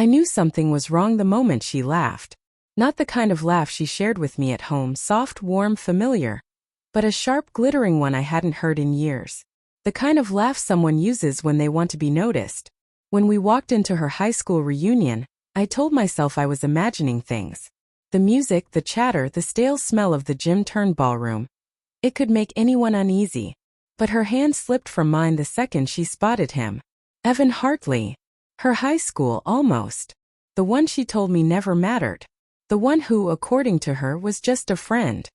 I knew something was wrong the moment she laughed. Not the kind of laugh she shared with me at home, soft, warm, familiar, but a sharp, glittering one I hadn't heard in years. The kind of laugh someone uses when they want to be noticed. When we walked into her high school reunion, I told myself I was imagining things. The music, the chatter, the stale smell of the gym-turned ballroom. It could make anyone uneasy. But her hand slipped from mine the second she spotted him. Evan Hartley. Her high school, almost. The one she told me never mattered. The one who, according to her, was just a friend.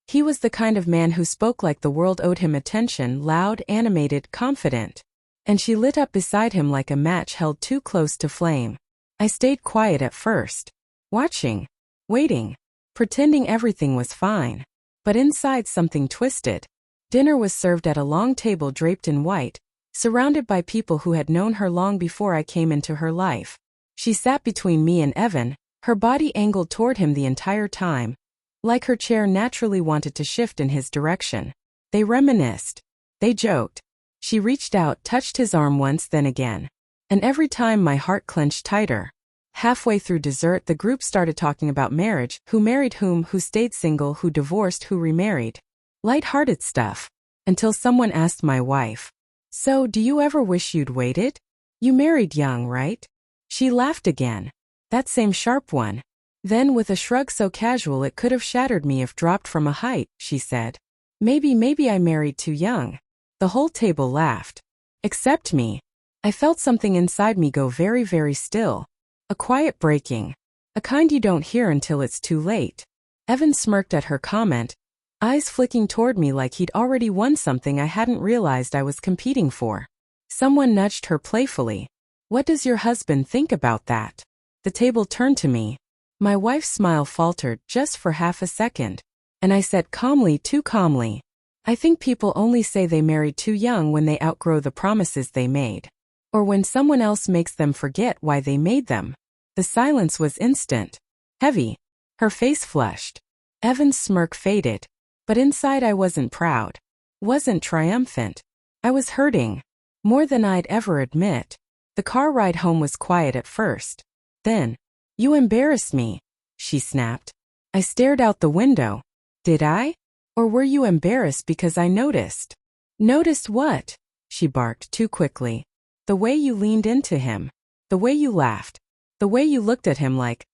He was the kind of man who spoke like the world owed him attention, loud, animated, confident. And she lit up beside him like a match held too close to flame. I stayed quiet at first. Watching. Waiting. Pretending everything was fine. But inside something twisted. Dinner was served at a long table draped in white, surrounded by people who had known her long before I came into her life. She sat between me and Evan, her body angled toward him the entire time, like her chair naturally wanted to shift in his direction. They reminisced. They joked. She reached out, touched his arm once, then again. And every time my heart clenched tighter. Halfway through dessert, the group started talking about marriage, who married whom, who stayed single, who divorced, who remarried. Light-hearted stuff. Until someone asked my wife, "So, do you ever wish you'd waited? You married young, right?" She laughed again. That same sharp one. Then, with a shrug so casual it could have shattered me if dropped from a height, she said, Maybe I married too young." The whole table laughed. Except me. I felt something inside me go very, very still. A quiet breaking. A kind you don't hear until it's too late. Evan smirked at her comment, eyes flicking toward me like he'd already won something I hadn't realized I was competing for. Someone nudged her playfully. "What does your husband think about that?" The table turned to me. My wife's smile faltered just for half a second, and I said calmly, too calmly, "I think people only say they married too young when they outgrow the promises they made. Or when someone else makes them forget why they made them." The silence was instant. Heavy. Her face flushed. Evan's smirk faded. But inside I wasn't proud. Wasn't triumphant. I was hurting. More than I'd ever admit. The car ride home was quiet at first. Then, "You embarrassed me," she snapped. I stared out the window. Did I? Or were you embarrassed because I noticed? "Noticed what?" she barked too quickly. "The way you leaned into him. The way you laughed. The way you looked at him like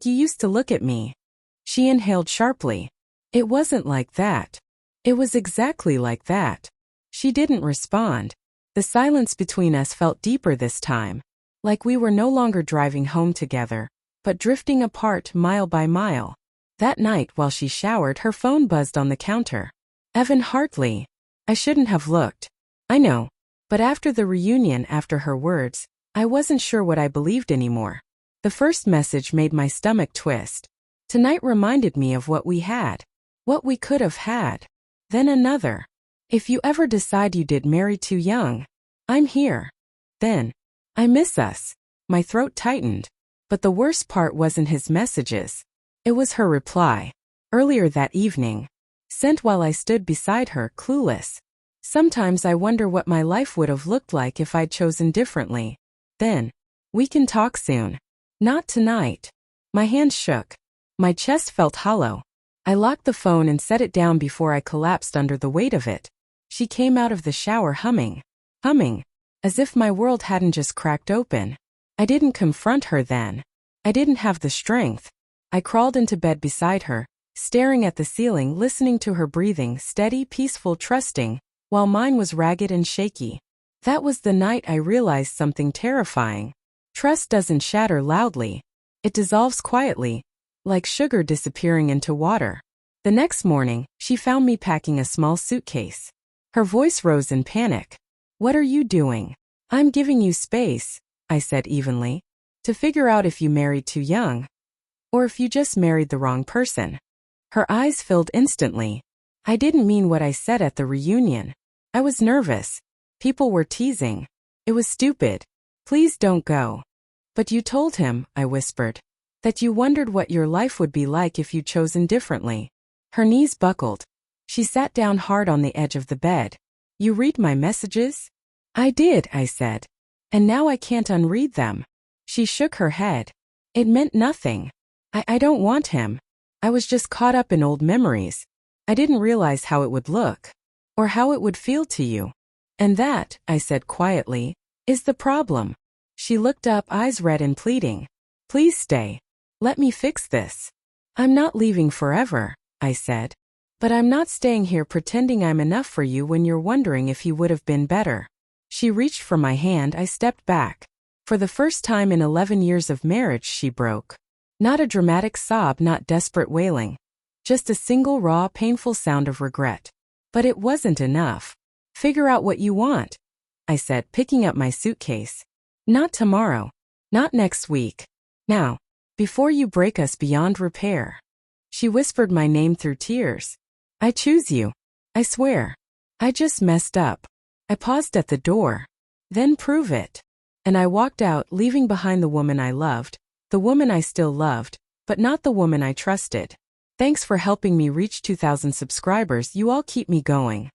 you used to look at me." She inhaled sharply. "It wasn't like that. It was exactly like that." She didn't respond. The silence between us felt deeper this time. Like we were no longer driving home together, but drifting apart mile by mile. That night, while she showered, her phone buzzed on the counter. Evan Hartley. I shouldn't have looked. I know. But after the reunion, after her words, I wasn't sure what I believed anymore. The first message made my stomach twist. Tonight reminded me of what we had. What we could have had. Then another. "If you ever decide you did marry too young, I'm here." Then, "I miss us." My throat tightened. But the worst part wasn't his messages. It was her reply. Earlier that evening. Sent while I stood beside her, clueless. "Sometimes I wonder what my life would have looked like if I'd chosen differently." Then, "We can talk soon." Not tonight. My hands shook. My chest felt hollow. I locked the phone and set it down before I collapsed under the weight of it. She came out of the shower humming. Humming. As if my world hadn't just cracked open. I didn't confront her then. I didn't have the strength. I crawled into bed beside her, staring at the ceiling, listening to her breathing, steady, peaceful, trusting, while mine was ragged and shaky. That was the night I realized something terrifying. Trust doesn't shatter loudly. It dissolves quietly, like sugar disappearing into water. The next morning, she found me packing a small suitcase. Her voice rose in panic. "What are you doing?" "I'm giving you space," I said evenly, "to figure out if you married too young, or if you just married the wrong person." Her eyes filled instantly. I didn't mean what I said at the reunion. I was nervous. People were teasing. It was stupid. "Please don't go." "But you told him," I whispered, "that you wondered what your life would be like if you'd chosen differently." Her knees buckled. She sat down hard on the edge of the bed. "You read my messages?" "I did," I said. "And now I can't unread them." She shook her head. It meant nothing. I don't want him. I was just caught up in old memories. I didn't realize how it would look. Or how it would feel to you. And that, I said quietly, is the problem. She looked up, eyes red and pleading. Please stay. Let me fix this. I'm not leaving forever, I said. But I'm not staying here pretending I'm enough for you when you're wondering if he would have been better. She reached for my hand. I stepped back. For the first time in 11 years of marriage, she broke. Not a dramatic sob, not desperate wailing. Just a single raw, painful sound of regret. But it wasn't enough. Figure out what you want, I said, picking up my suitcase. Not tomorrow. Not next week. Now. Before you break us beyond repair. She whispered my name through tears. I choose you. I swear. I just messed up. I paused at the door. Then prove it. And I walked out, leaving behind the woman I loved, the woman I still loved, but not the woman I trusted. Thanks for helping me reach 2,000 subscribers. You all keep me going.